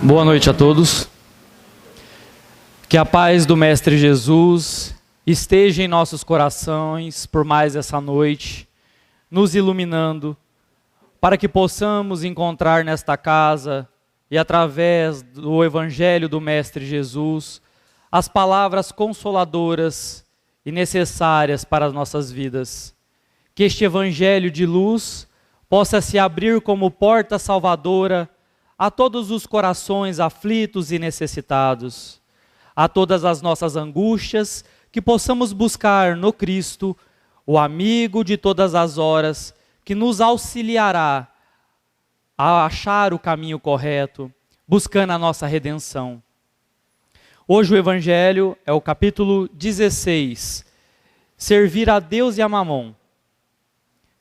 Boa noite a todos. Que a paz do Mestre Jesus esteja em nossos corações por mais essa noite, nos iluminando, para que possamos encontrar nesta casa e através do Evangelho do Mestre Jesus, as palavras consoladoras e necessárias para as nossas vidas. Que este Evangelho de luz possa se abrir como porta salvadora a todos os corações aflitos e necessitados, a todas as nossas angústias, que possamos buscar no Cristo, o amigo de todas as horas, que nos auxiliará a achar o caminho correto, buscando a nossa redenção. Hoje o Evangelho é o capítulo 16, Servir a Deus e a Mamon.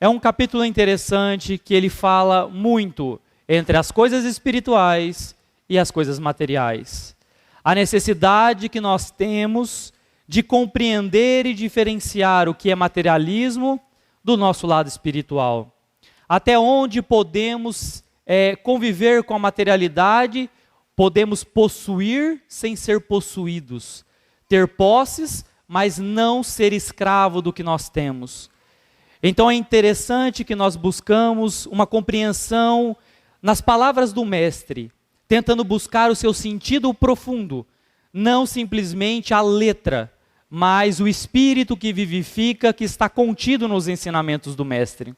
É um capítulo interessante que ele fala muito entre as coisas espirituais e as coisas materiais. A necessidade que nós temos de compreender e diferenciar o que é materialismo do nosso lado espiritual. Até onde podemos conviver com a materialidade, podemos possuir sem ser possuídos. Ter posses, mas não ser escravo do que nós temos. Então é interessante que nós buscamos uma compreensão nas palavras do Mestre, tentando buscar o seu sentido profundo, não simplesmente a letra, mas o espírito que vivifica, que está contido nos ensinamentos do Mestre.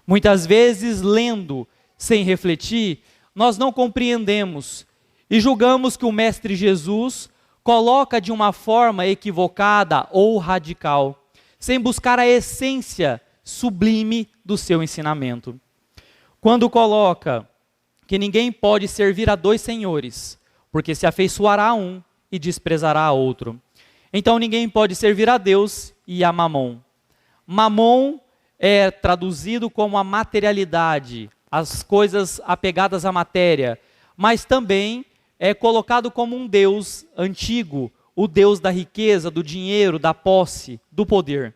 Muitas vezes, lendo sem refletir, nós não compreendemos e julgamos que o Mestre Jesus coloca de uma forma equivocada ou radical, sem buscar a essência sublime do seu ensinamento. Quando coloca que ninguém pode servir a dois senhores, porque se afeiçoará a um e desprezará a outro. Então ninguém pode servir a Deus e a Mamon. Mamon é traduzido como a materialidade, as coisas apegadas à matéria, mas também é colocado como um Deus antigo, o Deus da riqueza, do dinheiro, da posse, do poder.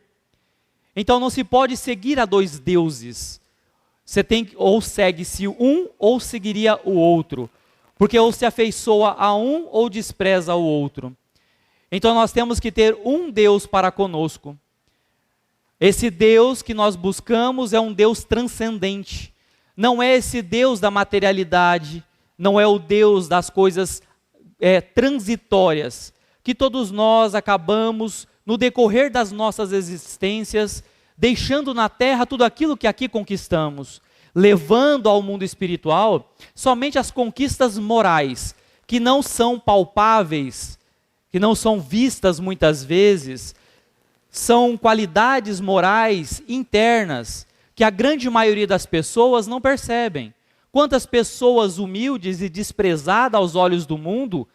Então não se pode seguir a dois deuses. Você tem ou segue-se um ou seguiria o outro, porque ou se afeiçoa a um ou despreza o outro. Então nós temos que ter um Deus para conosco. Esse Deus que nós buscamos é um Deus transcendente. Não é esse Deus da materialidade, não é o Deus das coisas transitórias, que todos nós acabamos, no decorrer das nossas existências, deixando na terra tudo aquilo que aqui conquistamos, levando ao mundo espiritual somente as conquistas morais, que não são palpáveis, que não são vistas muitas vezes, são qualidades morais internas, que a grande maioria das pessoas não percebem. Quantas pessoas humildes e desprezadas aos olhos do mundo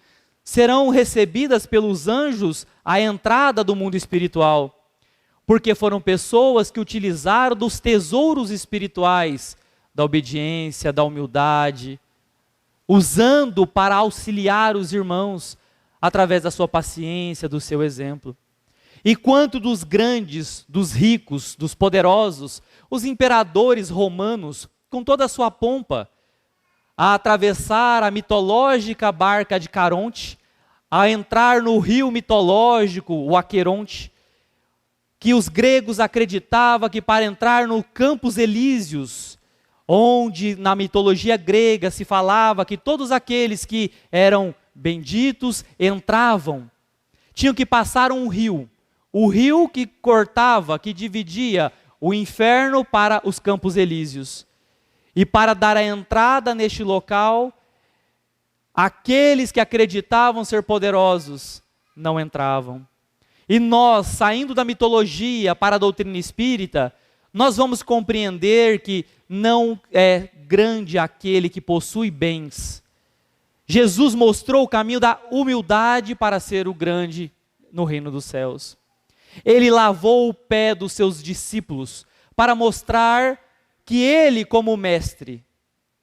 serão recebidas pelos anjos à entrada do mundo espiritual? Porque foram pessoas que utilizaram dos tesouros espirituais, da obediência, da humildade, usando para auxiliar os irmãos, através da sua paciência, do seu exemplo. E quanto dos grandes, dos ricos, dos poderosos, os imperadores romanos, com toda a sua pompa, a atravessar a mitológica barca de Caronte, a entrar no rio mitológico, o Aqueronte, que os gregos acreditavam que para entrar no Campos Elíseos, onde na mitologia grega se falava que todos aqueles que eram benditos entravam, tinham que passar um rio, o rio que cortava, que dividia o inferno para os Campos Elíseos. E para dar a entrada neste local, aqueles que acreditavam ser poderosos não entravam. E nós, saindo da mitologia para a doutrina espírita, nós vamos compreender que não é grande aquele que possui bens. Jesus mostrou o caminho da humildade para ser o grande no reino dos céus. Ele lavou o pé dos seus discípulos para mostrar que ele, como mestre,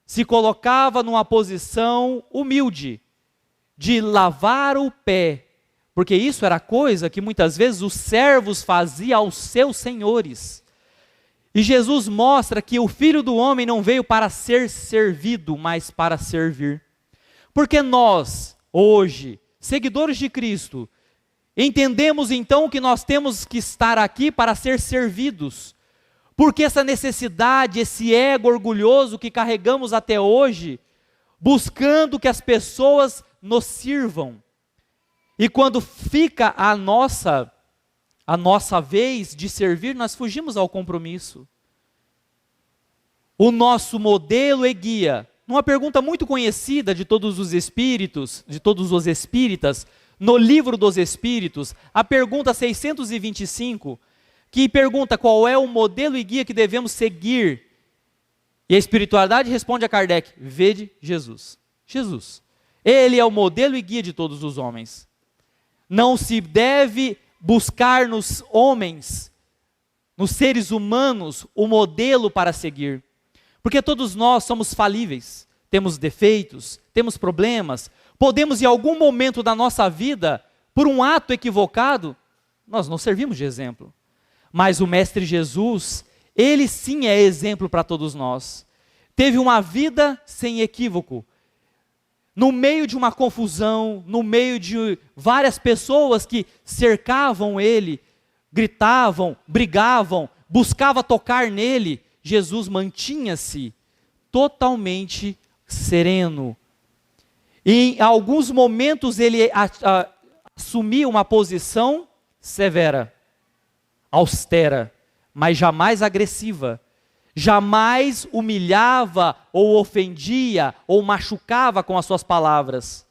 se colocava numa posição humilde de lavar o pé, porque isso era coisa que muitas vezes os servos faziam aos seus senhores. E Jesus mostra que o Filho do Homem não veio para ser servido, mas para servir. Porque nós, hoje, seguidores de Cristo, entendemos então que nós temos que estar aqui para ser servidos. Porque essa necessidade, esse ego orgulhoso que carregamos até hoje, buscando que as pessoas nos sirvam. E quando fica a nossa vez de servir, nós fugimos ao compromisso. O nosso modelo e guia, numa pergunta muito conhecida de todos os espíritos, de todos os espíritas, no Livro dos Espíritos, a pergunta 625, que pergunta qual é o modelo e guia que devemos seguir. E a espiritualidade responde a Kardec: vede Jesus. Jesus. Ele é o modelo e guia de todos os homens. Não se deve buscar nos homens, nos seres humanos, o modelo para seguir. Porque todos nós somos falíveis, temos defeitos, temos problemas. Podemos, em algum momento da nossa vida, por um ato equivocado, nós não servimos de exemplo. Mas o Mestre Jesus, ele sim é exemplo para todos nós. Teve uma vida sem equívoco. No meio de uma confusão, no meio de várias pessoas que cercavam ele, gritavam, brigavam, buscavam tocar nele, Jesus mantinha-se totalmente sereno. E em alguns momentos ele assumia uma posição severa, austera, mas jamais agressiva. Jamais humilhava ou ofendia ou machucava com as suas palavras.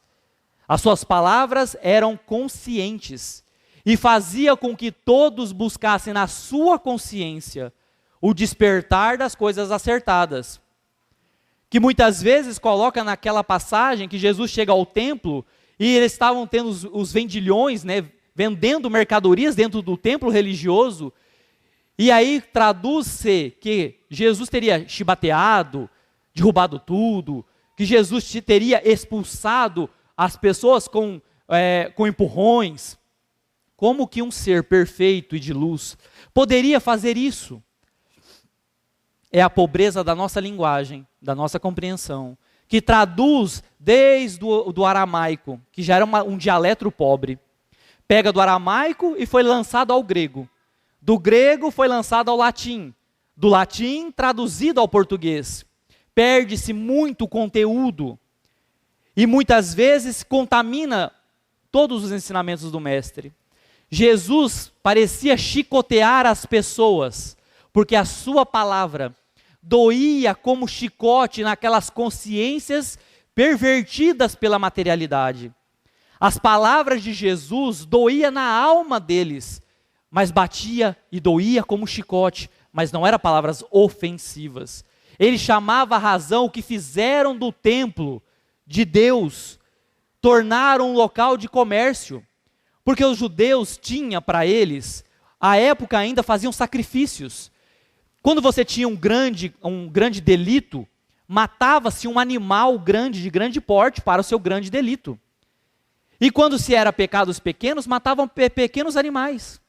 As suas palavras eram conscientes e fazia com que todos buscassem na sua consciência o despertar das coisas acertadas. Que muitas vezes coloca naquela passagem que Jesus chega ao templo e eles estavam tendo os vendilhões, né, vendendo mercadorias dentro do templo religioso. E aí traduz-se que Jesus teria chibateado, derrubado tudo, que Jesus teria expulsado as pessoas com empurrões. Como que um ser perfeito e de luz poderia fazer isso? É a pobreza da nossa linguagem, da nossa compreensão, que traduz desde do aramaico, que já era um dialeto pobre. Pega do aramaico e foi lançado ao grego. Do grego foi lançado ao latim. Do latim traduzido ao português. Perde-se muito conteúdo. E muitas vezes contamina todos os ensinamentos do mestre. Jesus parecia chicotear as pessoas, porque a sua palavra doía como chicote naquelas consciências pervertidas pela materialidade. As palavras de Jesus doía na alma deles, mas batia e doía como chicote, mas não eram palavras ofensivas. Ele chamava a razão o que fizeram do templo de Deus, tornaram um local de comércio, porque os judeus tinham para eles, à época ainda faziam sacrifícios. Quando você tinha um grande delito, matava-se um animal grande, de grande porte, para o seu grande delito. E quando se era pecados pequenos, matavam pequenos animais.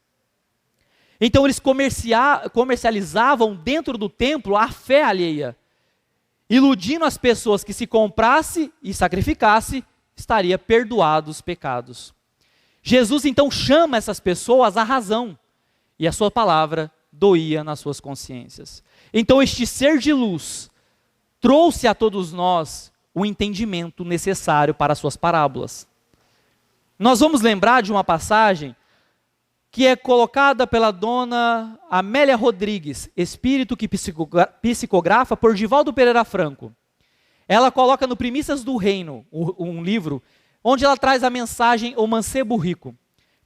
Então eles comercializavam dentro do templo a fé alheia, iludindo as pessoas que se comprasse e sacrificasse, estaria perdoado os pecados. Jesus então chama essas pessoas à razão, e a sua palavra doía nas suas consciências. Então este ser de luz trouxe a todos nós o entendimento necessário para as suas parábolas. Nós vamos lembrar de uma passagem que é colocada pela dona Amélia Rodrigues, espírito que psicografa por Divaldo Pereira Franco. Ela coloca no Primícias do Reino, um livro, onde ela traz a mensagem O Mancebo Rico,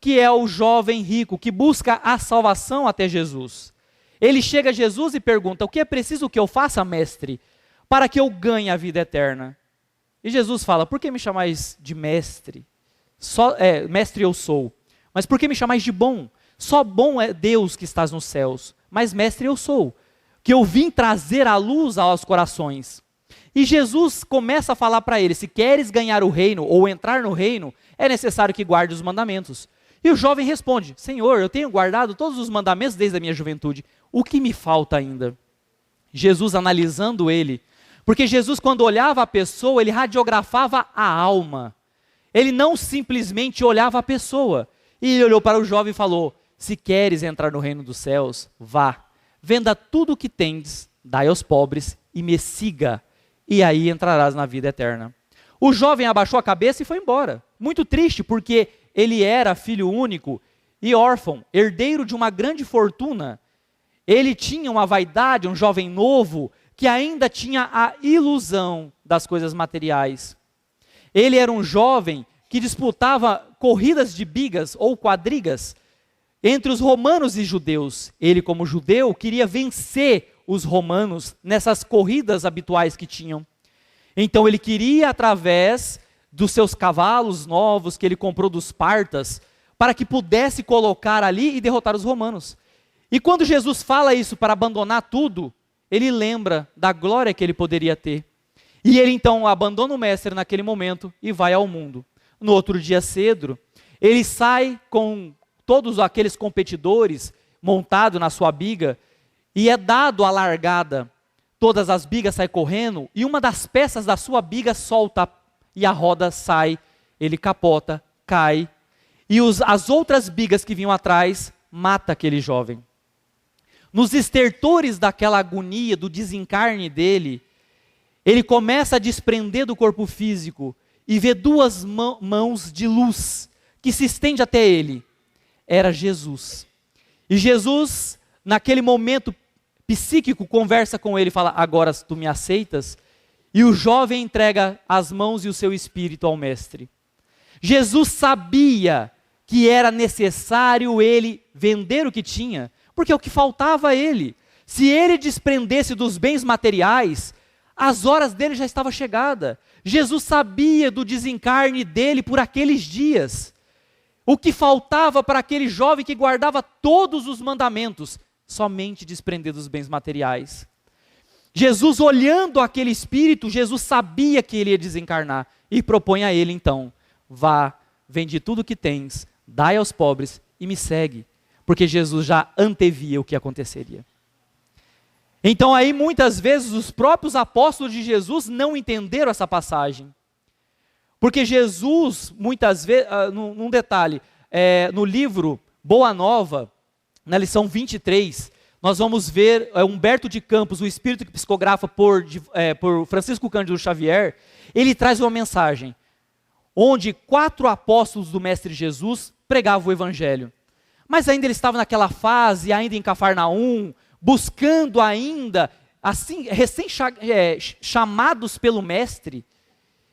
que é o jovem rico que busca a salvação até Jesus. Ele chega a Jesus e pergunta: o que é preciso que eu faça, mestre, para que eu ganhe a vida eterna? E Jesus fala: por que me chamais de mestre? Mestre eu sou. Mas por que me chamais de bom? Só bom é Deus que estás nos céus, mas mestre eu sou, que eu vim trazer a luz aos corações. E Jesus começa a falar para ele: se queres ganhar o reino ou entrar no reino, é necessário que guarde os mandamentos. E o jovem responde: Senhor, eu tenho guardado todos os mandamentos desde a minha juventude, o que me falta ainda? Jesus, analisando ele, Porque Jesus, quando olhava a pessoa, ele radiografava a alma. Ele não simplesmente olhava a pessoa. E ele olhou para o jovem e falou: se queres entrar no reino dos céus, vá, venda tudo o que tens, dai aos pobres e me siga, e aí entrarás na vida eterna. O jovem abaixou a cabeça e foi embora. Muito triste, porque ele era filho único e órfão, herdeiro de uma grande fortuna. Ele tinha uma vaidade, um jovem novo, que ainda tinha a ilusão das coisas materiais. Ele era um jovem que disputava corridas de bigas ou quadrigas entre os romanos e judeus. Ele, como judeu, queria vencer os romanos nessas corridas habituais que tinham. Então ele queria, através dos seus cavalos novos que ele comprou dos partas, para que pudesse colocar ali e derrotar os romanos. E quando Jesus fala isso para abandonar tudo, ele lembra da glória que ele poderia ter. E ele então abandona o mestre naquele momento e vai ao mundo. No outro dia cedo, ele sai com todos aqueles competidores montado na sua biga e é dado a largada. Todas as bigas saem correndo e uma das peças da sua biga solta e a roda sai, ele capota, cai e as outras bigas que vinham atrás mata aquele jovem. Nos estertores daquela agonia, do desencarne dele, ele começa a desprender do corpo físico e vê duas mãos de luz que se estende até ele. Era Jesus. E Jesus, naquele momento psíquico, conversa com ele e fala: agora tu me aceitas? E o jovem entrega as mãos e o seu espírito ao mestre. Jesus sabia que era necessário ele vender o que tinha, porque é o que faltava a ele. Se ele desprendesse dos bens materiais, as horas dele já estavam chegadas. Jesus sabia do desencarne dele por aqueles dias. O que faltava para aquele jovem que guardava todos os mandamentos? Somente desprender dos bens materiais. Jesus, olhando aquele espírito, Jesus sabia que ele ia desencarnar e propõe a ele então: vá, vende tudo o que tens, dai aos pobres e me segue. Porque Jesus já antevia o que aconteceria. Então aí muitas vezes os próprios apóstolos de Jesus não entenderam essa passagem. Porque Jesus, muitas vezes, num detalhe, no livro Boa Nova, na lição 23, nós vamos ver Humberto de Campos, o espírito que psicografa por Francisco Cândido Xavier, ele traz uma mensagem, onde 4 apóstolos do Mestre Jesus pregavam o Evangelho. Mas ainda eles estavam naquela fase, ainda em Cafarnaum, buscando ainda, assim, chamados pelo Mestre,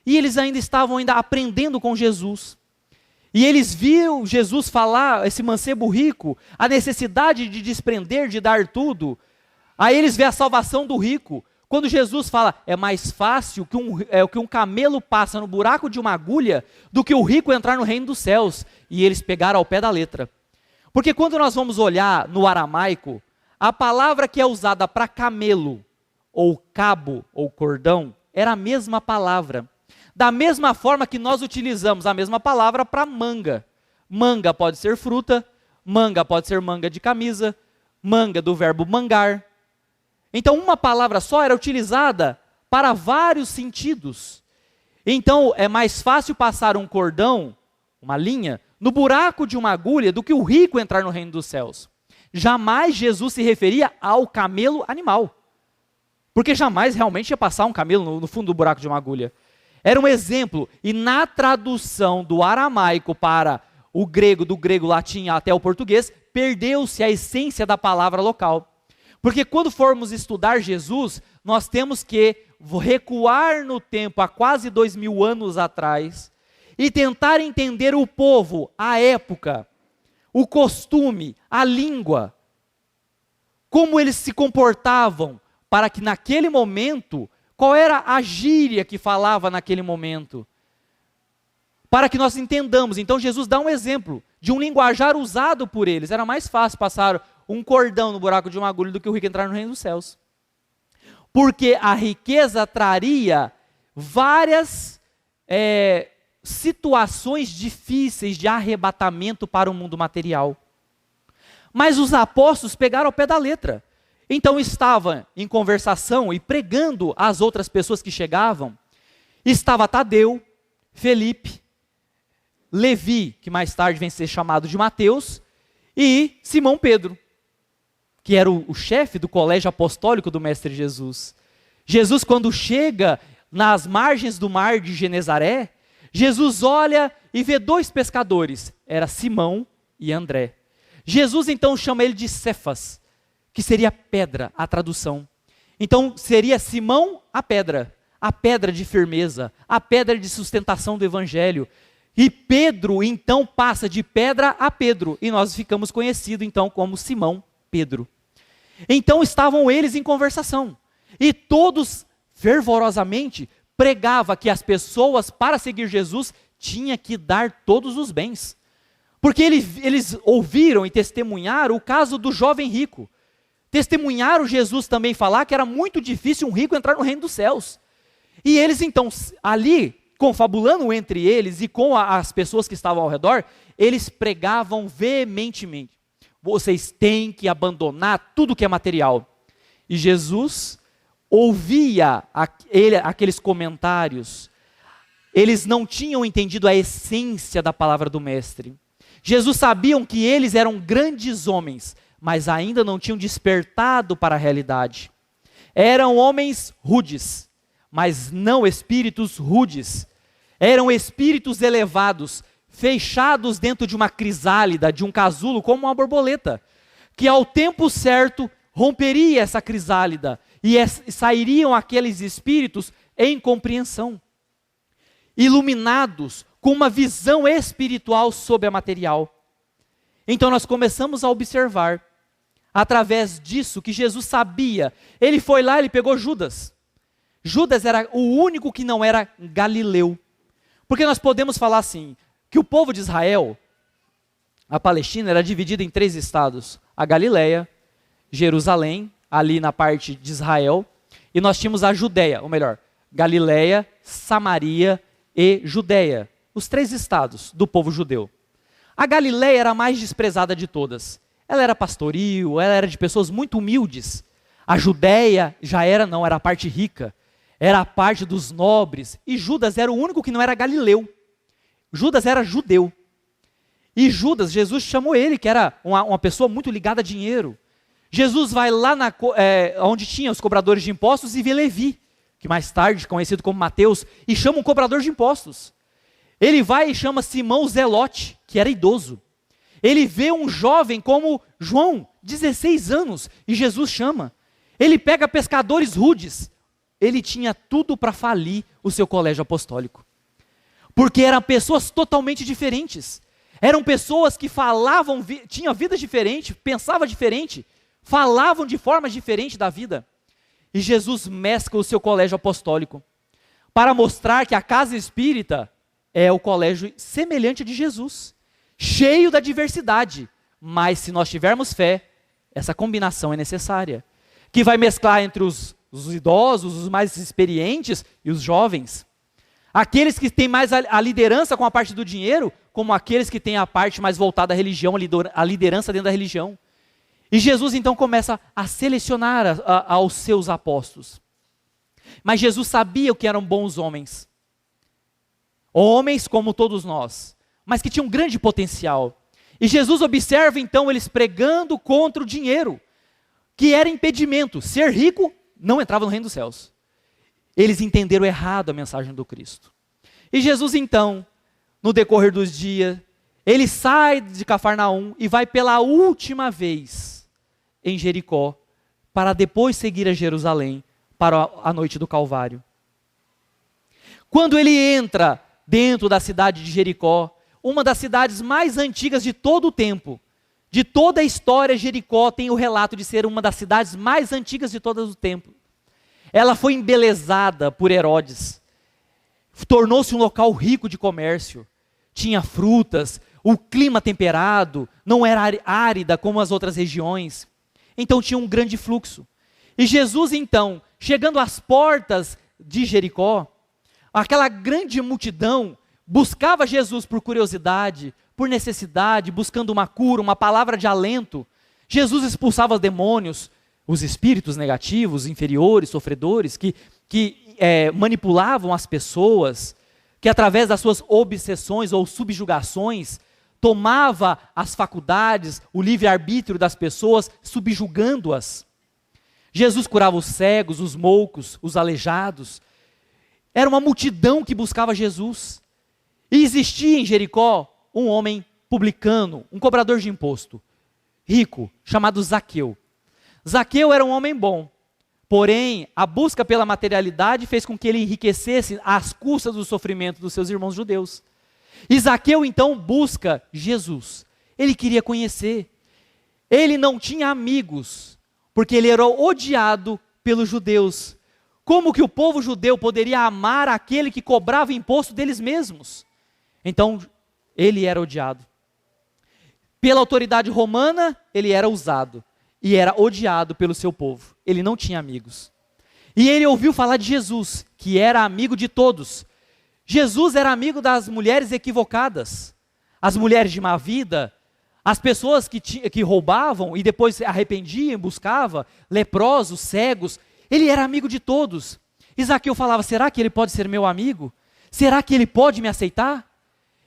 e eles ainda estavam aprendendo com Jesus. E eles viram Jesus falar, esse mancebo rico, a necessidade de desprender, de dar tudo. Aí eles veem a salvação do rico. Quando Jesus fala: é mais fácil que um camelo passa no buraco de uma agulha do que o rico entrar no reino dos céus. E eles pegaram ao pé da letra. Porque quando nós vamos olhar no aramaico, a palavra que é usada para camelo, ou cabo, ou cordão, era a mesma palavra. Da mesma forma que nós utilizamos a mesma palavra para manga. Manga pode ser fruta, manga pode ser manga de camisa, manga do verbo mangar. Então uma palavra só era utilizada para vários sentidos. Então é mais fácil passar um cordão, uma linha, no buraco de uma agulha do que o rico entrar no reino dos céus. Jamais Jesus se referia ao camelo animal. Porque jamais realmente ia passar um camelo no fundo do buraco de uma agulha. Era um exemplo, e na tradução do aramaico para o grego, do grego latim até o português, perdeu-se a essência da palavra local. Porque quando formos estudar Jesus, nós temos que recuar no tempo, há quase 2000 anos atrás, e tentar entender o povo, a época, o costume, a língua, como eles se comportavam, para que naquele momento, qual era a gíria que falava naquele momento? Para que nós entendamos. Então Jesus dá um exemplo de um linguajar usado por eles. Era mais fácil passar um cordão no buraco de uma agulha do que o rico entrar no reino dos céus. Porque a riqueza traria várias situações difíceis de arrebatamento para o mundo material. Mas os apóstolos pegaram ao pé da letra. Então estava em conversação e pregando às outras pessoas que chegavam. Estava Tadeu, Felipe, Levi, que mais tarde vem ser chamado de Mateus, e Simão Pedro, que era o chefe do colégio apostólico do Mestre Jesus. Jesus, quando chega nas margens do mar de Genezaré, Jesus olha e vê 2 pescadores, era Simão e André. Jesus então chama ele de Cefas, que seria pedra, a tradução. Então seria Simão a pedra de firmeza, a pedra de sustentação do evangelho. E Pedro então passa de pedra a Pedro, e nós ficamos conhecidos então como Simão Pedro. Então estavam eles em conversação, e todos fervorosamente pregavam que as pessoas para seguir Jesus tinham que dar todos os bens. Porque eles ouviram e testemunharam o caso do jovem rico. Testemunharam Jesus também falar que era muito difícil um rico entrar no reino dos céus. E eles então, ali, confabulando entre eles e com as pessoas que estavam ao redor, eles pregavam veementemente: vocês têm que abandonar tudo que é material. E Jesus ouvia aqueles comentários. Eles não tinham entendido a essência da palavra do Mestre. Jesus sabia que eles eram grandes homens, mas ainda não tinham despertado para a realidade. Eram homens rudes, mas não espíritos rudes. Eram espíritos elevados, fechados dentro de uma crisálida, de um casulo, como uma borboleta, que ao tempo certo romperia essa crisálida e sairiam aqueles espíritos em compreensão, iluminados com uma visão espiritual sobre a material. Então nós começamos a observar, através disso, que Jesus sabia. Ele foi lá, ele pegou Judas. Judas era o único que não era galileu. Porque nós podemos falar assim, que o povo de Israel, a Palestina, era dividida em 3 estados. A Galileia, Jerusalém, ali na parte de Israel, e nós tínhamos a Judéia, ou melhor, Galileia, Samaria e Judéia. Os 3 estados do povo judeu. A Galileia era a mais desprezada de todas. Ela era pastoril, ela era de pessoas muito humildes. A Judéia já era a parte rica. Era a parte dos nobres. E Judas era o único que não era galileu. Judas era judeu. E Judas, Jesus chamou ele, que era uma pessoa muito ligada a dinheiro. Jesus vai lá onde tinha os cobradores de impostos e vê Levi, que mais tarde, conhecido como Mateus, e chama um cobrador de impostos. Ele vai e chama Simão Zelote, que era idoso. Ele vê um jovem como João, 16 anos, e Jesus chama. Ele pega pescadores rudes. Ele tinha tudo para falir o seu colégio apostólico. Porque eram pessoas totalmente diferentes. Eram pessoas que falavam, tinham vidas diferentes, pensavam diferente, falavam de forma diferente da vida. E Jesus mescla o seu colégio apostólico para mostrar que a casa espírita é o colégio semelhante de Jesus, cheio da diversidade, mas se nós tivermos fé, essa combinação é necessária, que vai mesclar entre os idosos, os mais experientes e os jovens, aqueles que têm mais a liderança com a parte do dinheiro, como aqueles que têm a parte mais voltada à religião, a liderança dentro da religião. E Jesus então começa a selecionar aos seus apóstolos. Mas Jesus sabia o que eram bons homens. Homens como todos nós, mas que tinham um grande potencial. E Jesus observa então eles pregando contra o dinheiro, que era impedimento. Ser rico não entrava no reino dos céus. Eles entenderam errado a mensagem do Cristo. E Jesus então, no decorrer dos dias, ele sai de Cafarnaum e vai pela última vez em Jericó, para depois seguir a Jerusalém para a noite do Calvário. Quando ele entra dentro da cidade de Jericó, uma das cidades mais antigas de todo o tempo, de toda a história, Jericó tem o relato de ser uma das cidades mais antigas de todo o tempo. Ela foi embelezada por Herodes, tornou-se um local rico de comércio, tinha frutas, o clima temperado, não era árida como as outras regiões, então tinha um grande fluxo. E Jesus então, chegando às portas de Jericó, aquela grande multidão buscava Jesus por curiosidade, por necessidade, buscando uma cura, uma palavra de alento. Jesus expulsava os demônios, os espíritos negativos, inferiores, sofredores, que manipulavam as pessoas, que através das suas obsessões ou subjugações, tomava as faculdades, o livre-arbítrio das pessoas, subjugando-as. Jesus curava os cegos, os moucos, os aleijados. Era uma multidão que buscava Jesus. E existia em Jericó um homem publicano, um cobrador de imposto, rico, chamado Zaqueu. Zaqueu era um homem bom, porém a busca pela materialidade fez com que ele enriquecesse às custas do sofrimento dos seus irmãos judeus. E Zaqueu então busca Jesus. Ele queria conhecer. Ele não tinha amigos, porque ele era odiado pelos judeus. Como que o povo judeu poderia amar aquele que cobrava imposto deles mesmos? Então, ele era odiado. Pela autoridade romana, ele era usado. E era odiado pelo seu povo. Ele não tinha amigos. E ele ouviu falar de Jesus, que era amigo de todos. Jesus era amigo das mulheres equivocadas, as mulheres de má vida, as pessoas que roubavam e depois se arrependiam, buscavam, leprosos, cegos. Ele era amigo de todos. E Zaqueu falava, será que ele pode ser meu amigo? Será que ele pode me aceitar?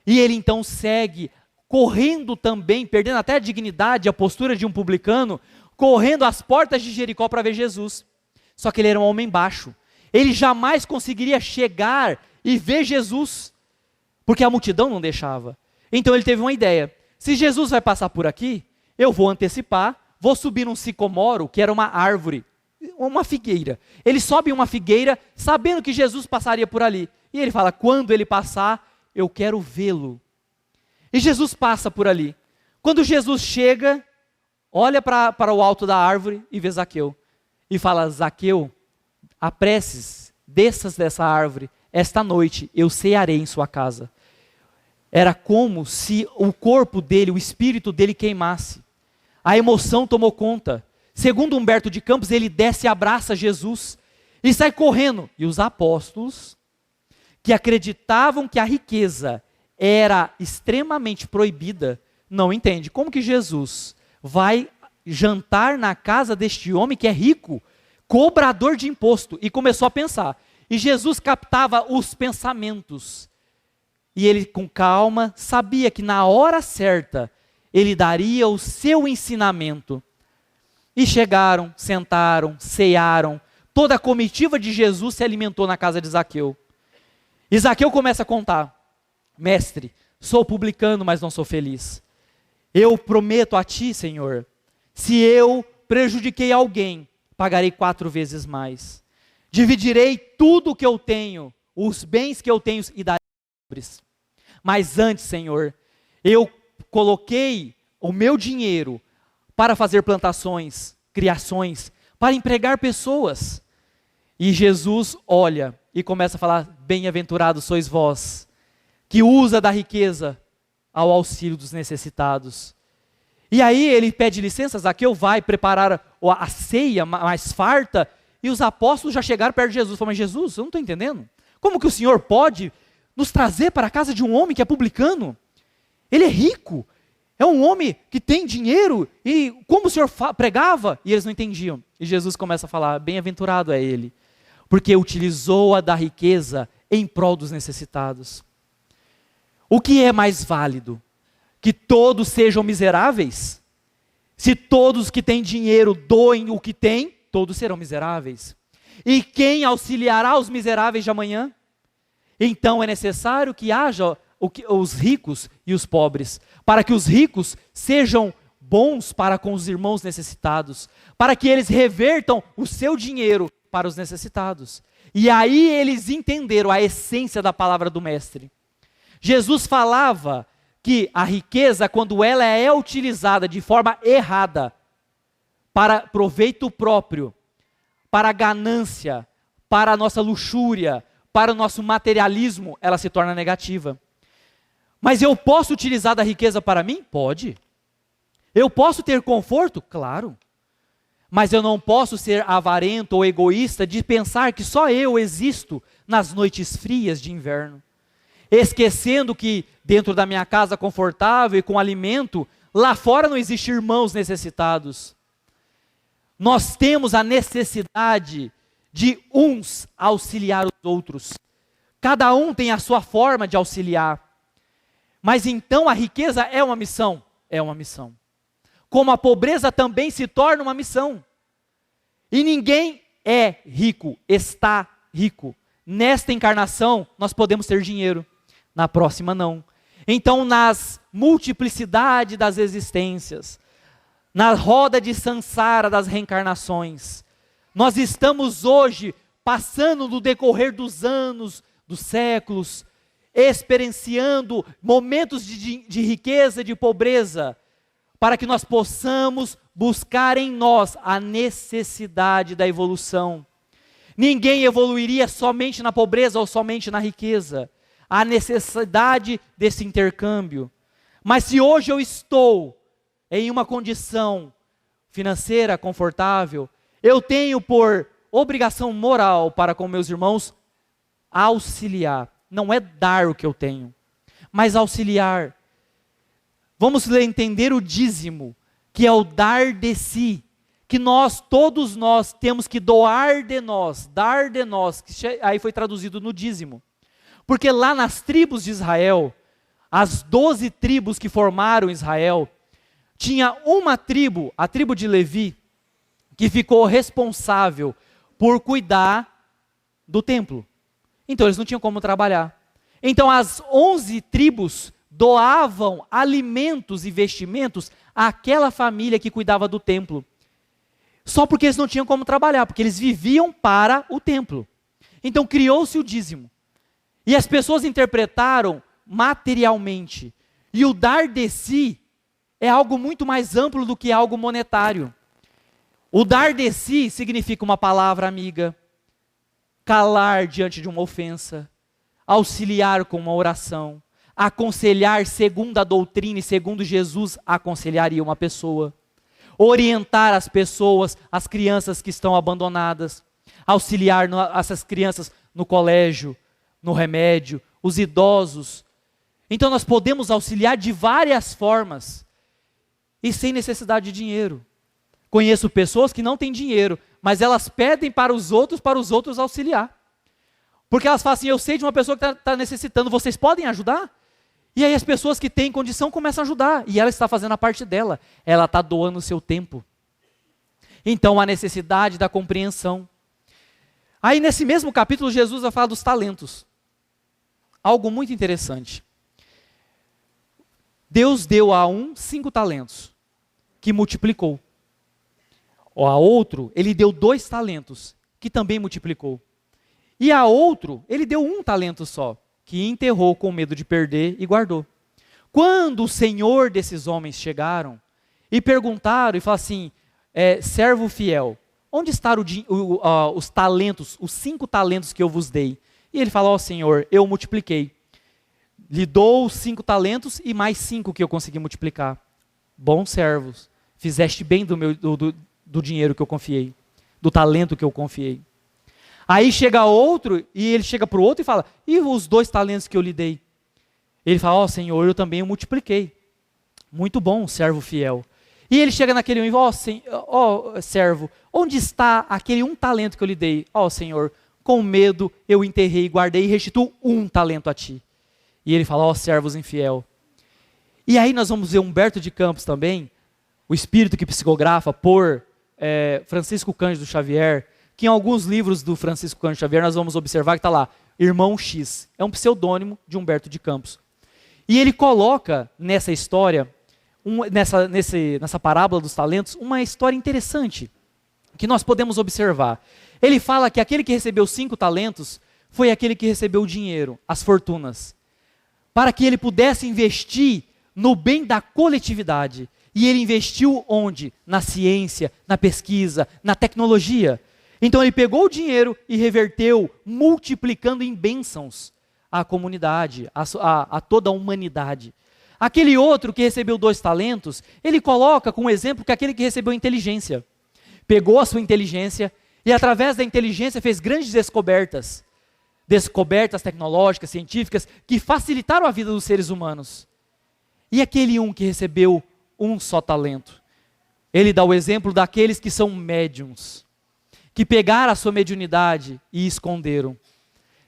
E ele então segue, correndo também, perdendo até a dignidade, a postura de um publicano, correndo às portas de Jericó para ver Jesus. Só que ele era um homem baixo. Ele jamais conseguiria chegar e ver Jesus, porque a multidão não deixava. Então ele teve uma ideia. Se Jesus vai passar por aqui, eu vou antecipar, vou subir num sicomoro, que era uma árvore, uma figueira. Ele sobe uma figueira, sabendo que Jesus passaria por ali. E ele fala, quando ele passar, eu quero vê-lo. E Jesus passa por ali. Quando Jesus chega, olha para o alto da árvore e vê Zaqueu. E fala, Zaqueu, apresses, desças dessa árvore, esta noite eu cearei em sua casa. Era como se o corpo dele, o espírito dele queimasse. A emoção tomou conta. Segundo Humberto de Campos, ele desce e abraça Jesus. E sai correndo. E os apóstolos, que acreditavam que a riqueza era extremamente proibida, não entendem. Como que Jesus vai jantar na casa deste homem que é rico, cobrador de imposto? E começou a pensar. E Jesus captava os pensamentos. E ele, com calma, sabia que na hora certa, ele daria o seu ensinamento. E chegaram, sentaram, cearam. Toda a comitiva de Jesus se alimentou na casa de Zaqueu. E Zaqueu começa a contar. Mestre, sou publicano, mas não sou feliz. Eu prometo a ti, Senhor, se eu prejudiquei alguém, pagarei 4 vezes mais. Dividirei tudo o que eu tenho, os bens que eu tenho, e darei aos pobres. Mas antes, Senhor, eu coloquei o meu dinheiro para fazer plantações, criações, para empregar pessoas. E Jesus olha e começa a falar, bem-aventurados sois vós, que usa da riqueza ao auxílio dos necessitados. E aí ele pede licença, Zaqueu vai preparar a ceia mais farta, e os apóstolos já chegaram perto de Jesus, falaram, mas Jesus, eu não estou entendendo, como que o Senhor pode nos trazer para a casa de um homem que é publicano? Ele é rico, é um homem que tem dinheiro, e como o Senhor pregava? E eles não entendiam. E Jesus começa a falar, bem-aventurado é ele, porque utilizou a da riqueza em prol dos necessitados. O que é mais válido? Que todos sejam miseráveis? Se todos que têm dinheiro doem o que têm, todos serão miseráveis. E quem auxiliará os miseráveis de amanhã? Então é necessário que haja os ricos e os pobres, para que os ricos sejam bons para com os irmãos necessitados, para que eles revertam o seu dinheiro para os necessitados. E aí eles entenderam a essência da palavra do Mestre. Jesus falava que a riqueza, quando ela é utilizada de forma errada, para proveito próprio, para ganância, para a nossa luxúria, para o nosso materialismo, ela se torna negativa. Mas eu posso utilizar da riqueza para mim? Pode. Eu posso ter conforto? Claro. Mas eu não posso ser avarento ou egoísta de pensar que só eu existo nas noites frias de inverno. Esquecendo que dentro da minha casa confortável e com alimento, lá fora não existem irmãos necessitados. Nós temos a necessidade de uns auxiliar os outros. Cada um tem a sua forma de auxiliar. Mas então a riqueza é uma missão? É uma missão. Como a pobreza também se torna uma missão. E ninguém é rico, está rico. Nesta encarnação, nós podemos ter dinheiro. Na próxima, não. Então, nas multiplicidade das existências, na roda de Sansara das reencarnações, nós estamos hoje passando no decorrer dos anos, dos séculos, experienciando momentos de riqueza, de pobreza, para que nós possamos buscar em nós a necessidade da evolução. Ninguém evoluiria somente na pobreza ou somente na riqueza. Há necessidade desse intercâmbio. Mas se hoje eu estou em uma condição financeira confortável, eu tenho por obrigação moral para com meus irmãos auxiliar. Não é dar o que eu tenho, mas auxiliar. Vamos entender o dízimo, que é o dar de si, que nós, todos nós, temos que doar de nós, dar de nós, que aí foi traduzido no dízimo. Porque lá nas tribos de Israel, as 12 tribos que formaram Israel, tinha uma tribo, a tribo de Levi, que ficou responsável por cuidar do templo. Então eles não tinham como trabalhar. Então as 11 tribos doavam alimentos e vestimentos àquela família que cuidava do templo. Só porque eles não tinham como trabalhar, porque eles viviam para o templo. Então criou-se o dízimo. E as pessoas interpretaram materialmente. E o dar de si é algo muito mais amplo do que algo monetário. O dar de si significa uma palavra amiga, calar diante de uma ofensa, auxiliar com uma oração, aconselhar segundo a doutrina e segundo Jesus aconselharia uma pessoa, orientar as pessoas, as crianças que estão abandonadas, auxiliar essas crianças no colégio, no remédio, os idosos. Então nós podemos auxiliar de várias formas e sem necessidade de dinheiro. Conheço pessoas que não têm dinheiro, mas elas pedem para os outros auxiliar. Porque elas falam assim, eu sei de uma pessoa que está necessitando, vocês podem ajudar? E aí as pessoas que têm condição começam a ajudar, e ela está fazendo a parte dela, ela está doando o seu tempo. Então a necessidade da compreensão. Aí nesse mesmo capítulo Jesus vai falar dos talentos. Algo muito interessante. Deus deu a um 5 talentos, que multiplicou. A outro, ele deu 2 talentos, que também multiplicou. E a outro, ele deu 1 talento só, que enterrou com medo de perder e guardou. Quando o senhor desses homens chegaram e perguntaram, e falaram assim, servo fiel, onde estão os talentos, os 5 talentos que eu vos dei? E ele falou, Senhor, eu multipliquei. Lhe dou 5 talentos e mais 5 que eu consegui multiplicar. Bons servos, fizeste bem do dinheiro que eu confiei, do talento que eu confiei. Aí chega outro, e ele chega para o outro e fala, e os 2 talentos que eu lhe dei? Ele fala, Senhor, eu também multipliquei. Muito bom, servo fiel. E ele chega naquele um e fala, servo, onde está aquele 1 talento que eu lhe dei? Senhor, com medo eu enterrei, guardei e restituo 1 talento a ti. E ele fala, servos infiel. E aí nós vamos ver Humberto de Campos também, o espírito que psicografa por Francisco Cândido Xavier, que em alguns livros do Francisco Cândido Xavier nós vamos observar que está lá, Irmão X, é um pseudônimo de Humberto de Campos. E ele coloca nessa história, nessa parábola dos talentos, uma história interessante, que nós podemos observar. Ele fala que aquele que recebeu 5 talentos, foi aquele que recebeu o dinheiro, as fortunas, para que ele pudesse investir no bem da coletividade. E ele investiu onde? Na ciência, na pesquisa, na tecnologia. Então ele pegou o dinheiro e reverteu, multiplicando em bênçãos à comunidade, a toda a humanidade. Aquele outro que recebeu 2 talentos, ele coloca como exemplo que aquele que recebeu inteligência. Pegou a sua inteligência e através da inteligência fez grandes descobertas. Descobertas tecnológicas, científicas, que facilitaram a vida dos seres humanos. E aquele um que recebeu 1 só talento? Ele dá o exemplo daqueles que são médiums, que pegaram a sua mediunidade e esconderam,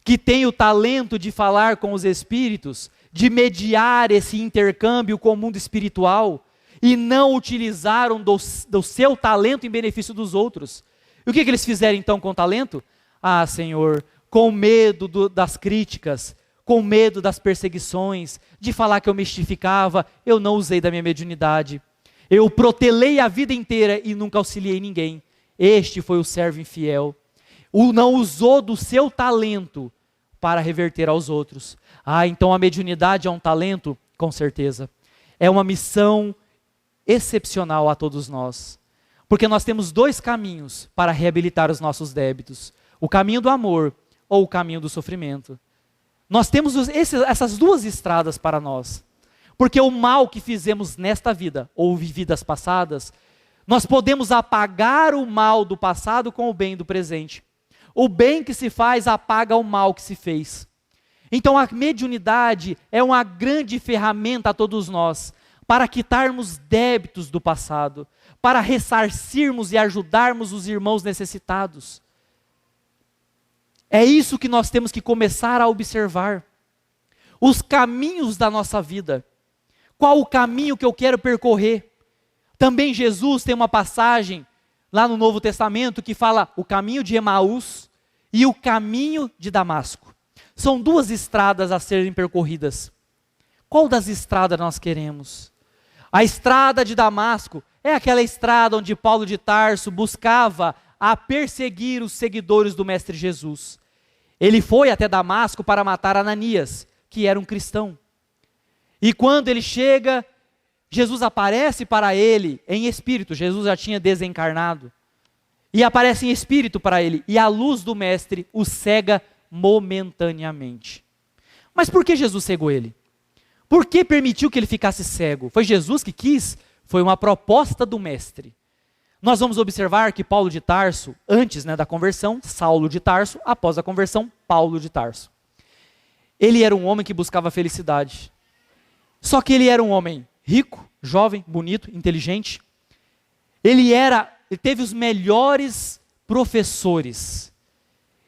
que têm o talento de falar com os espíritos, de mediar esse intercâmbio com o mundo espiritual, e não utilizaram do seu talento em benefício dos outros. E o que eles fizeram então com o talento? Ah, Senhor, com medo das críticas, com medo das perseguições, de falar que eu mistificava, eu não usei da minha mediunidade. Eu protelei a vida inteira e nunca auxiliei ninguém. Este foi o servo infiel. Não usou do seu talento para reverter aos outros. Ah, então a mediunidade é um talento? Com certeza. É uma missão excepcional a todos nós. Porque nós temos dois caminhos para reabilitar os nossos débitos. O caminho do amor ou o caminho do sofrimento. Nós temos essas duas estradas para nós. Porque o mal que fizemos nesta vida, ou vidas passadas, nós podemos apagar o mal do passado com o bem do presente. O bem que se faz apaga o mal que se fez. Então a mediunidade é uma grande ferramenta a todos nós, para quitarmos débitos do passado, para ressarcirmos e ajudarmos os irmãos necessitados. É isso que nós temos que começar a observar. Os caminhos da nossa vida. Qual o caminho que eu quero percorrer? Também Jesus tem uma passagem lá no Novo Testamento que fala o caminho de Emaús e o caminho de Damasco. São duas estradas a serem percorridas. Qual das estradas nós queremos? A estrada de Damasco é aquela estrada onde Paulo de Tarso buscava a perseguir os seguidores do Mestre Jesus. Ele foi até Damasco para matar Ananias, que era um cristão. E quando ele chega, Jesus aparece para ele em espírito. Jesus já tinha desencarnado. E aparece em espírito para ele. E a luz do Mestre o cega momentaneamente. Mas por que Jesus cegou ele? Por que permitiu que ele ficasse cego? Foi Jesus que quis? Foi uma proposta do Mestre. Nós vamos observar que Paulo de Tarso, antes da conversão, Saulo de Tarso, após a conversão, Paulo de Tarso. Ele era um homem que buscava felicidade. Só que ele era um homem rico, jovem, bonito, inteligente. Ele teve os melhores professores.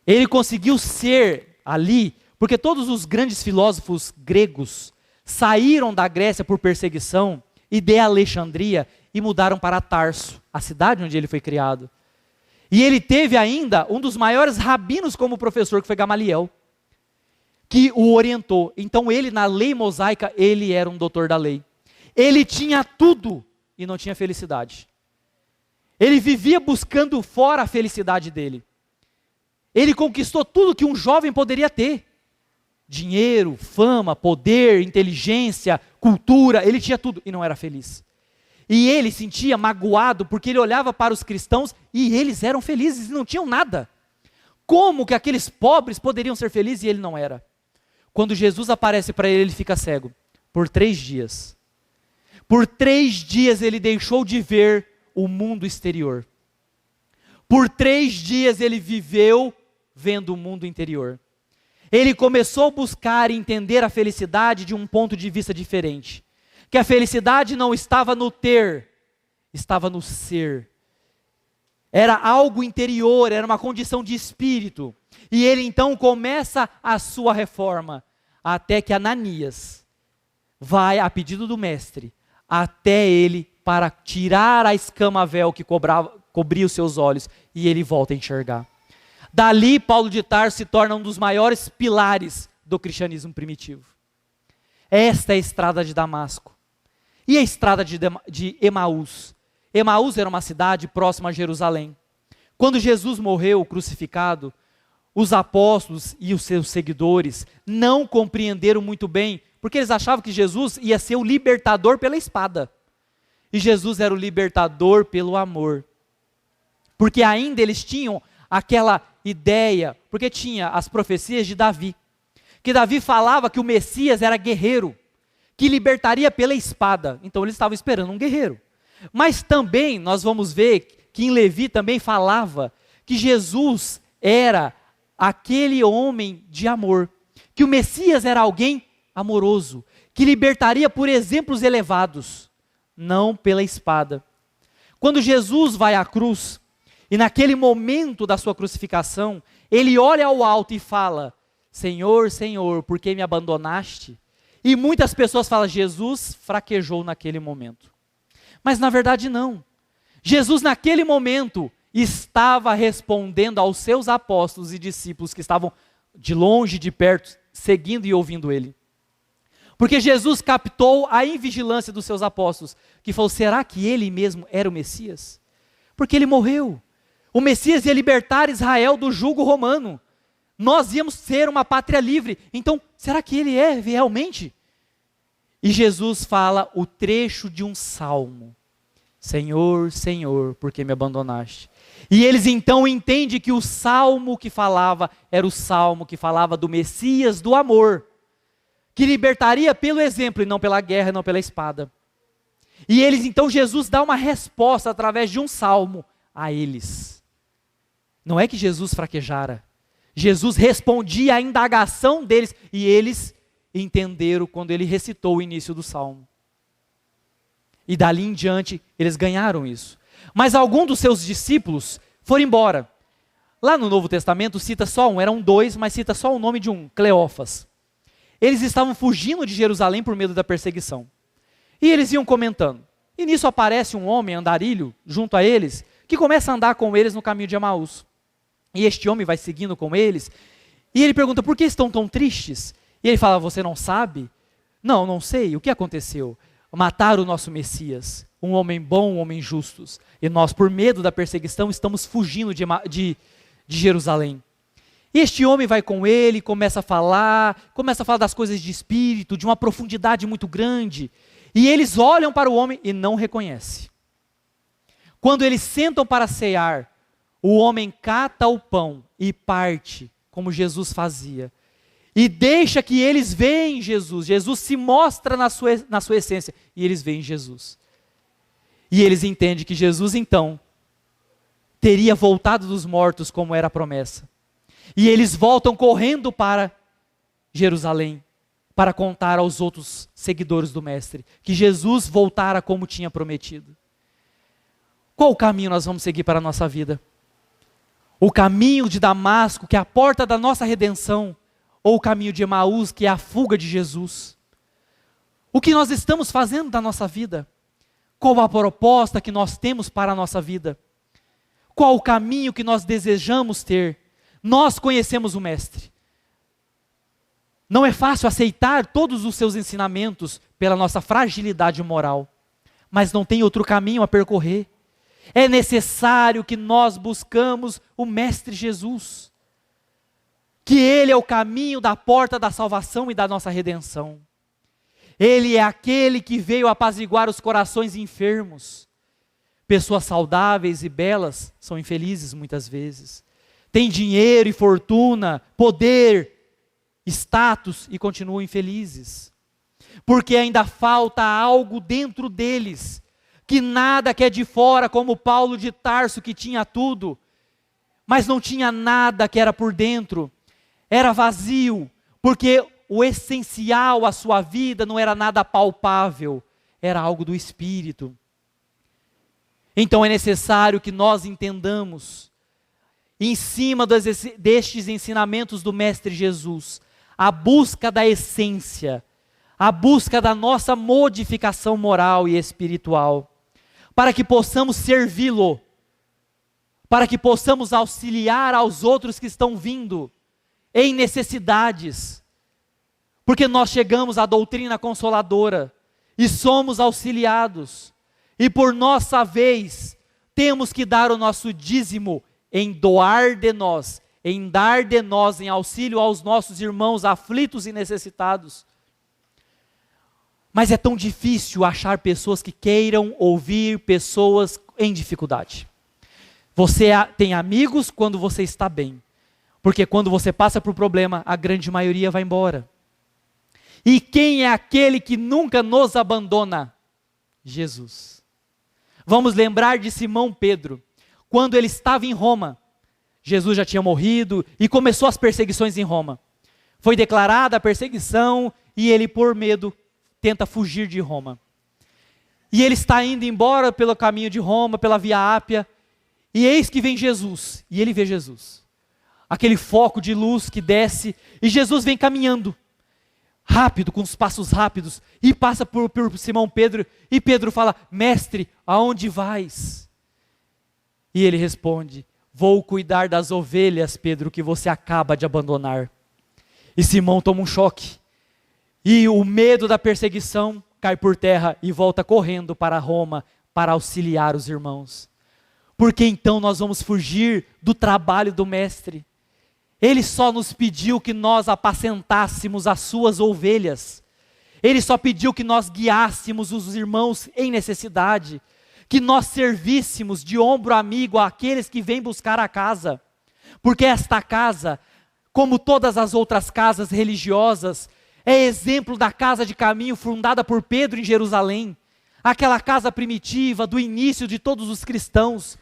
Ele conseguiu ser ali, porque todos os grandes filósofos gregos saíram da Grécia por perseguição e de Alexandria e mudaram para Tarso, a cidade onde ele foi criado. E ele teve ainda um dos maiores rabinos como professor, que foi Gamaliel, que o orientou. Então ele, na lei mosaica, ele era um doutor da lei. Ele tinha tudo e não tinha felicidade. Ele vivia buscando fora a felicidade dele. Ele conquistou tudo que um jovem poderia ter. Dinheiro, fama, poder, inteligência, cultura, ele tinha tudo e não era feliz. E ele sentia magoado porque ele olhava para os cristãos e eles eram felizes e não tinham nada. Como que aqueles pobres poderiam ser felizes e ele não era? Quando Jesus aparece para ele, ele fica cego. Por 3 dias. Por 3 dias ele deixou de ver o mundo exterior. Por 3 dias ele viveu vendo o mundo interior. Ele começou a buscar e entender a felicidade de um ponto de vista diferente. Que a felicidade não estava no ter, estava no ser. Era algo interior, era uma condição de espírito. E ele então começa a sua reforma, até que Ananias vai, a pedido do mestre, até ele para tirar a escama-véu que cobria os seus olhos, e ele volta a enxergar. Dali, Paulo de Tarso se torna um dos maiores pilares do cristianismo primitivo. Esta é a estrada de Damasco. E a estrada de Emaús? Emaús era uma cidade próxima a Jerusalém. Quando Jesus morreu crucificado, os apóstolos e os seus seguidores não compreenderam muito bem, porque eles achavam que Jesus ia ser o libertador pela espada. E Jesus era o libertador pelo amor. Porque ainda eles tinham aquela ideia, porque tinha as profecias de Davi, que Davi falava que o Messias era guerreiro, que libertaria pela espada. Então eles estavam esperando um guerreiro. Mas também nós vamos ver que em Levi também falava que Jesus era aquele homem de amor, que o Messias era alguém amoroso, que libertaria por exemplos elevados, não pela espada. Quando Jesus vai à cruz, e naquele momento da sua crucificação, ele olha ao alto e fala: Senhor, Senhor, por que me abandonaste? E muitas pessoas falam: Jesus fraquejou naquele momento. Mas na verdade não. Jesus naquele momento estava respondendo aos seus apóstolos e discípulos que estavam de longe, de perto, seguindo e ouvindo ele. Porque Jesus captou a invigilância dos seus apóstolos, que falou: será que ele mesmo era o Messias? Porque ele morreu. O Messias ia libertar Israel do jugo romano. Nós íamos ser uma pátria livre. Então, será que ele é realmente? E Jesus fala o trecho de um salmo: Senhor, Senhor, por que me abandonaste? E eles então entendem que o salmo que falava era o salmo que falava do Messias, do amor, que libertaria pelo exemplo e não pela guerra, não pela espada. E eles então, Jesus dá uma resposta através de um salmo a eles. Não é que Jesus fraquejara. Jesus respondia à indagação deles e eles entenderam quando ele recitou o início do salmo. E dali em diante eles ganharam isso. Mas alguns dos seus discípulos foram embora. Lá no Novo Testamento cita só um, eram dois, mas cita só o nome de um, Cleófas. Eles estavam fugindo de Jerusalém por medo da perseguição. E eles iam comentando. E nisso aparece um homem andarilho junto a eles, que começa a andar com eles no caminho de Emaús. E este homem vai seguindo com eles, e ele pergunta: por que estão tão tristes? E ele fala: você não sabe? Não, não sei. O que aconteceu? Mataram o nosso Messias, um homem bom, um homem justo. E nós, por medo da perseguição, estamos fugindo de Jerusalém. E este homem vai com ele, começa a falar das coisas de espírito, de uma profundidade muito grande. E eles olham para o homem e não reconhecem. Quando eles sentam para cear, o homem cata o pão e parte, como Jesus fazia. E deixa que eles veem Jesus. Jesus se mostra na sua essência. E eles veem Jesus. E eles entendem que Jesus, então, teria voltado dos mortos, como era a promessa. E eles voltam correndo para Jerusalém, para contar aos outros seguidores do Mestre, que Jesus voltara como tinha prometido. Qual o caminho nós vamos seguir para a nossa vida? O caminho de Damasco, que é a porta da nossa redenção, ou o caminho de Emaús, que é a fuga de Jesus? O que nós estamos fazendo da nossa vida? Qual a proposta que nós temos para a nossa vida? Qual o caminho que nós desejamos ter? Nós conhecemos o Mestre. Não é fácil aceitar todos os seus ensinamentos pela nossa fragilidade moral, mas não tem outro caminho a percorrer. É necessário que nós buscamos o Mestre Jesus, que Ele é o caminho da porta da salvação e da nossa redenção. Ele é aquele que veio apaziguar os corações enfermos. Pessoas saudáveis e belas são infelizes muitas vezes. Têm dinheiro e fortuna, poder, status e continuam infelizes. Porque ainda falta algo dentro deles, que nada que é de fora, como Paulo de Tarso, que tinha tudo, mas não tinha nada que era por dentro. Era vazio, porque o essencial à sua vida não era nada palpável, era algo do Espírito. Então é necessário que nós entendamos, em cima destes ensinamentos do Mestre Jesus, a busca da essência, a busca da nossa modificação moral e espiritual, para que possamos servi-lo, para que possamos auxiliar aos outros que estão vindo em necessidades, porque nós chegamos à doutrina consoladora e somos auxiliados, e por nossa vez temos que dar o nosso dízimo em doar de nós, em dar de nós em auxílio aos nossos irmãos aflitos e necessitados. Mas é tão difícil achar pessoas que queiram ouvir pessoas em dificuldade. Você tem amigos quando você está bem, porque quando você passa por problema, a grande maioria vai embora. E quem é aquele que nunca nos abandona? Jesus. Vamos lembrar de Simão Pedro, quando ele estava em Roma. Jesus já tinha morrido e começou as perseguições em Roma. Foi declarada a perseguição e ele, por medo, tenta fugir de Roma. E ele está indo embora pelo caminho de Roma, pela Via Ápia, e eis que vem Jesus, e ele vê Jesus. Aquele foco de luz que desce, e Jesus vem caminhando, rápido, com os passos rápidos, e passa por Simão Pedro, e Pedro fala: mestre, aonde vais? E ele responde: vou cuidar das ovelhas, Pedro, que você acaba de abandonar. E Simão toma um choque, e o medo da perseguição cai por terra, e volta correndo para Roma, para auxiliar os irmãos. Porque então nós vamos fugir do trabalho do mestre? Ele só nos pediu que nós apacentássemos as suas ovelhas. Ele só pediu que nós guiássemos os irmãos em necessidade, que nós servíssemos de ombro amigo àqueles que vêm buscar a casa. Porque esta casa, como todas as outras casas religiosas, é exemplo da casa de caminho fundada por Pedro em Jerusalém. Aquela casa primitiva do início de todos os cristãos,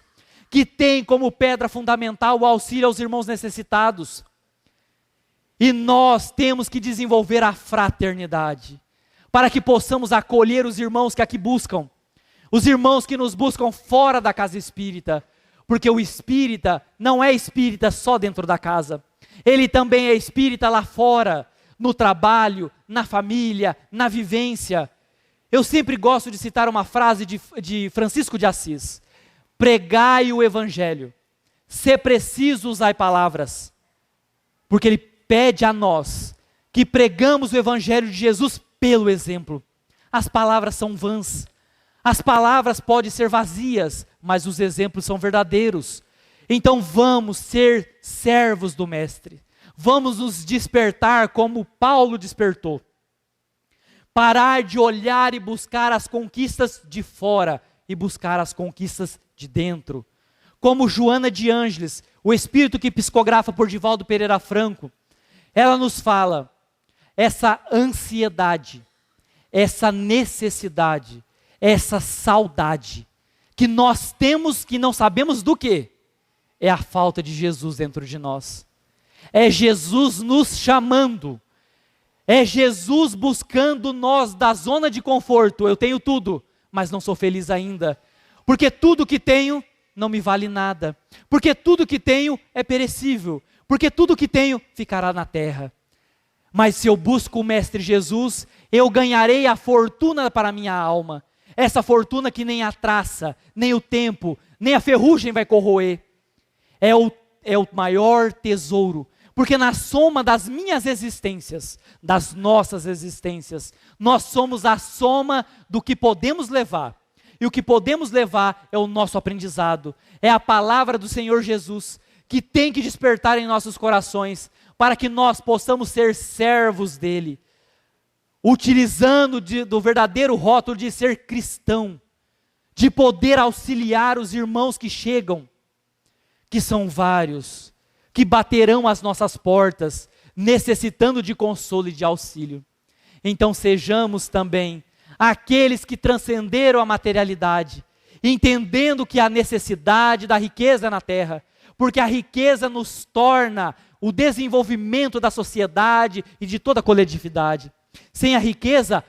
que tem como pedra fundamental o auxílio aos irmãos necessitados. E nós temos que desenvolver a fraternidade, para que possamos acolher os irmãos que aqui buscam, os irmãos que nos buscam fora da casa espírita, porque o espírita não é espírita só dentro da casa, ele também é espírita lá fora, no trabalho, na família, na vivência. Eu sempre gosto de citar uma frase de Francisco de Assis: pregai o evangelho, se preciso usai palavras, porque ele pede a nós que pregamos o evangelho de Jesus pelo exemplo. As palavras são vãs, as palavras podem ser vazias, mas os exemplos são verdadeiros. Então vamos ser servos do mestre, vamos nos despertar como Paulo despertou, parar de olhar e buscar as conquistas de fora e buscar as conquistas de dentro. Como Joana de Ângeles, o espírito que psicografa por Divaldo Pereira Franco, ela nos fala: essa ansiedade, essa necessidade, essa saudade que nós temos, que não sabemos do que, é a falta de Jesus dentro de nós. É Jesus nos chamando, é Jesus buscando nós da zona de conforto. Eu tenho tudo, mas não sou feliz ainda, porque tudo que tenho não me vale nada, porque tudo que tenho é perecível, porque tudo que tenho ficará na terra. Mas se eu busco o Mestre Jesus, eu ganharei a fortuna para a minha alma, essa fortuna que nem a traça, nem o tempo, nem a ferrugem vai corroer. É o maior tesouro, porque na soma das minhas existências, das nossas existências, nós somos a soma do que podemos levar. E o que podemos levar é o nosso aprendizado, é a palavra do Senhor Jesus, que tem que despertar em nossos corações, para que nós possamos ser servos dele, utilizando do verdadeiro rótulo de ser cristão, de poder auxiliar os irmãos que chegam, que são vários, que baterão às nossas portas, necessitando de consolo e de auxílio. Então sejamos também aqueles que transcenderam a materialidade, entendendo que a necessidade da riqueza na terra, porque a riqueza nos torna o desenvolvimento da sociedade e de toda a coletividade. Sem a riqueza,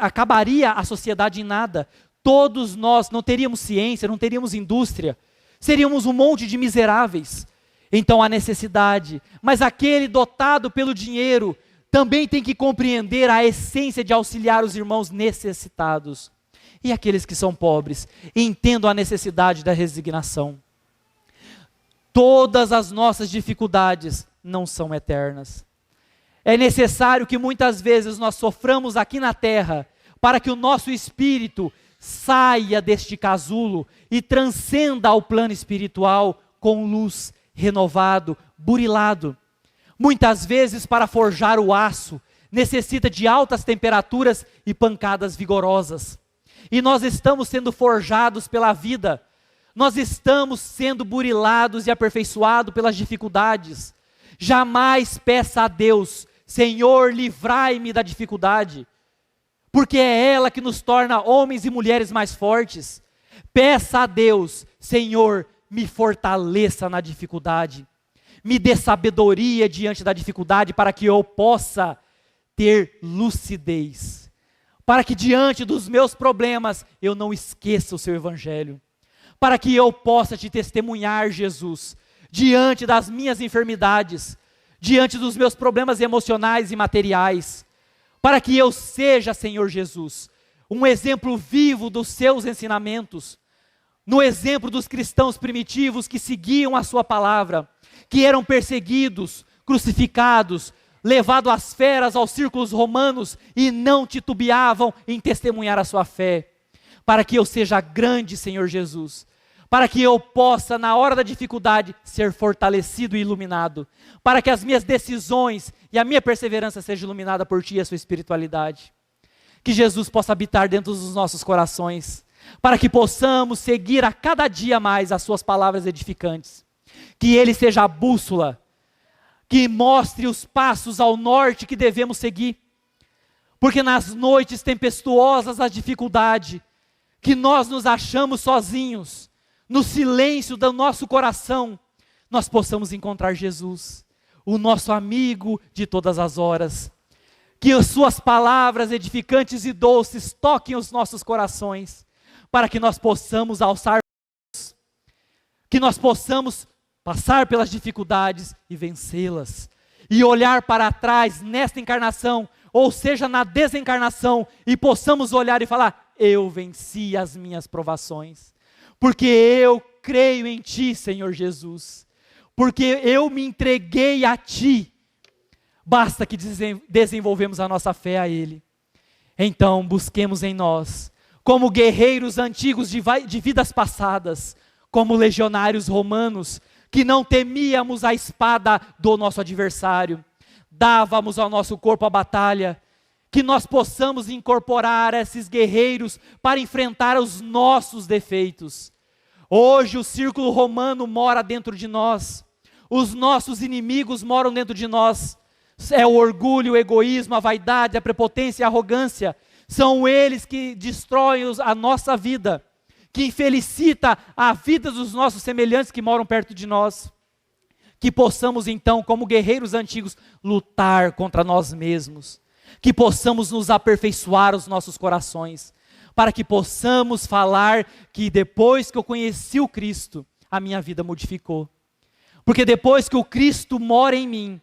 acabaria a sociedade em nada. Todos nós não teríamos ciência, não teríamos indústria, seríamos um monte de miseráveis. Então há necessidade, mas aquele dotado pelo dinheiro também tem que compreender a essência de auxiliar os irmãos necessitados. E aqueles que são pobres, entendam a necessidade da resignação. Todas as nossas dificuldades não são eternas. É necessário que muitas vezes nós soframos aqui na terra, para que o nosso espírito saia deste casulo e transcenda ao plano espiritual com luz, renovado, burilado. Muitas vezes, para forjar o aço, necessita de altas temperaturas e pancadas vigorosas. E nós estamos sendo forjados pela vida, nós estamos sendo burilados e aperfeiçoados pelas dificuldades. Jamais peça a Deus: Senhor, livrai-me da dificuldade, porque é ela que nos torna homens e mulheres mais fortes. Peça a Deus: Senhor, me fortaleça na dificuldade, me dê sabedoria diante da dificuldade, para que eu possa ter lucidez, para que diante dos meus problemas eu não esqueça o seu evangelho, para que eu possa te testemunhar, Jesus, diante das minhas enfermidades, diante dos meus problemas emocionais e materiais, para que eu seja, Senhor Jesus, um exemplo vivo dos seus ensinamentos, no exemplo dos cristãos primitivos que seguiam a sua palavra, que eram perseguidos, crucificados, levados às feras, aos círculos romanos e não titubeavam em testemunhar a sua fé, para que eu seja grande, Senhor Jesus, para que eu possa, na hora da dificuldade, ser fortalecido e iluminado, para que as minhas decisões e a minha perseverança seja iluminada por Ti e a Sua espiritualidade. Que Jesus possa habitar dentro dos nossos corações, para que possamos seguir a cada dia mais as Suas palavras edificantes. Que Ele seja a bússola, que mostre os passos ao norte que devemos seguir, porque nas noites tempestuosas da dificuldade, que nós nos achamos sozinhos, no silêncio do nosso coração, nós possamos encontrar Jesus, o nosso amigo de todas as horas. Que as Suas palavras edificantes e doces toquem os nossos corações, para que nós possamos alçar, que nós possamos passar pelas dificuldades e vencê-las, e olhar para trás nesta encarnação, ou seja, na desencarnação, e possamos olhar e falar: eu venci as minhas provações, porque eu creio em Ti, Senhor Jesus, porque eu me entreguei a Ti, basta que desenvolvemos a nossa fé a Ele. Então busquemos em nós, como guerreiros antigos de vidas passadas, como legionários romanos, que não temíamos a espada do nosso adversário, dávamos ao nosso corpo a batalha, que nós possamos incorporar esses guerreiros para enfrentar os nossos defeitos. Hoje o círculo romano mora dentro de nós, os nossos inimigos moram dentro de nós, é o orgulho, o egoísmo, a vaidade, a prepotência e a arrogância, são eles que destroem a nossa vida, que infelicita a vida dos nossos semelhantes que moram perto de nós. Que possamos então, como guerreiros antigos, lutar contra nós mesmos, que possamos nos aperfeiçoar os nossos corações, para que possamos falar que depois que eu conheci o Cristo, a minha vida modificou, porque depois que o Cristo mora em mim,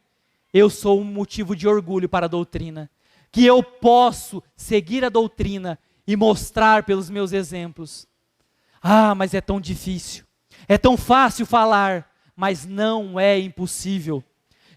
eu sou um motivo de orgulho para a doutrina, que eu posso seguir a doutrina e mostrar pelos meus exemplos. Ah, mas é tão difícil, é tão fácil falar, mas não é impossível.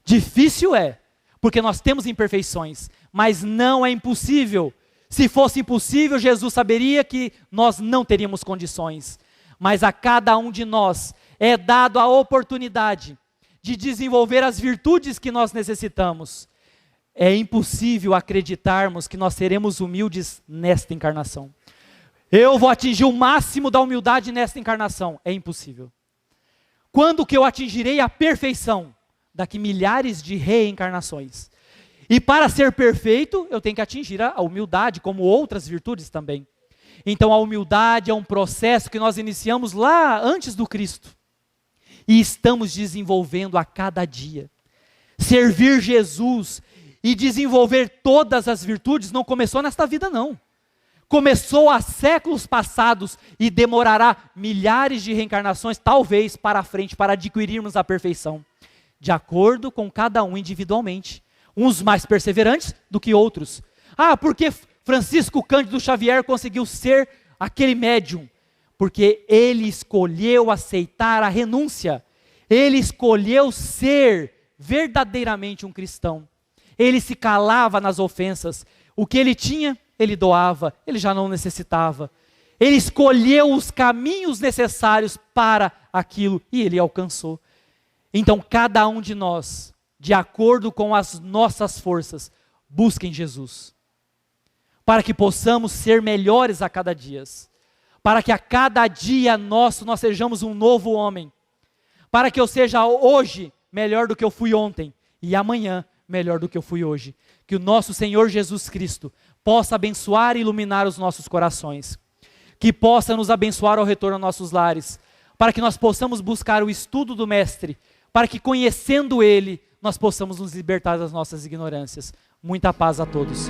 Difícil é, porque nós temos imperfeições, mas não é impossível. Se fosse impossível, Jesus saberia que nós não teríamos condições, mas a cada um de nós é dado a oportunidade de desenvolver as virtudes que nós necessitamos. É impossível acreditarmos que nós seremos humildes nesta encarnação. Eu vou atingir o máximo da humildade nesta encarnação. É impossível. Quando que eu atingirei a perfeição? Daqui milhares de reencarnações. E para ser perfeito, eu tenho que atingir a humildade, como outras virtudes também. Então a humildade é um processo que nós iniciamos lá antes do Cristo. E estamos desenvolvendo a cada dia. Servir Jesus e desenvolver todas as virtudes não começou nesta vida não. Começou há séculos passados e demorará milhares de reencarnações, talvez, para a frente, para adquirirmos a perfeição. De acordo com cada um individualmente. Uns mais perseverantes do que outros. Ah, por que Francisco Cândido Xavier conseguiu ser aquele médium? Porque ele escolheu aceitar a renúncia. Ele escolheu ser verdadeiramente um cristão. Ele se calava nas ofensas. O que ele tinha, ele doava. Ele já não necessitava. Ele escolheu os caminhos necessários para aquilo e ele alcançou. Então, cada um de nós, de acordo com as nossas forças, busquem Jesus. Para que possamos ser melhores a cada dia. Para que a cada dia nosso nós sejamos um novo homem. Para que eu seja hoje melhor do que eu fui ontem. E amanhã melhor do que eu fui hoje. Que o nosso Senhor Jesus Cristo possa abençoar e iluminar os nossos corações. Que possa nos abençoar ao retorno aos nossos lares. Para que nós possamos buscar o estudo do Mestre. Para que conhecendo Ele, nós possamos nos libertar das nossas ignorâncias. Muita paz a todos.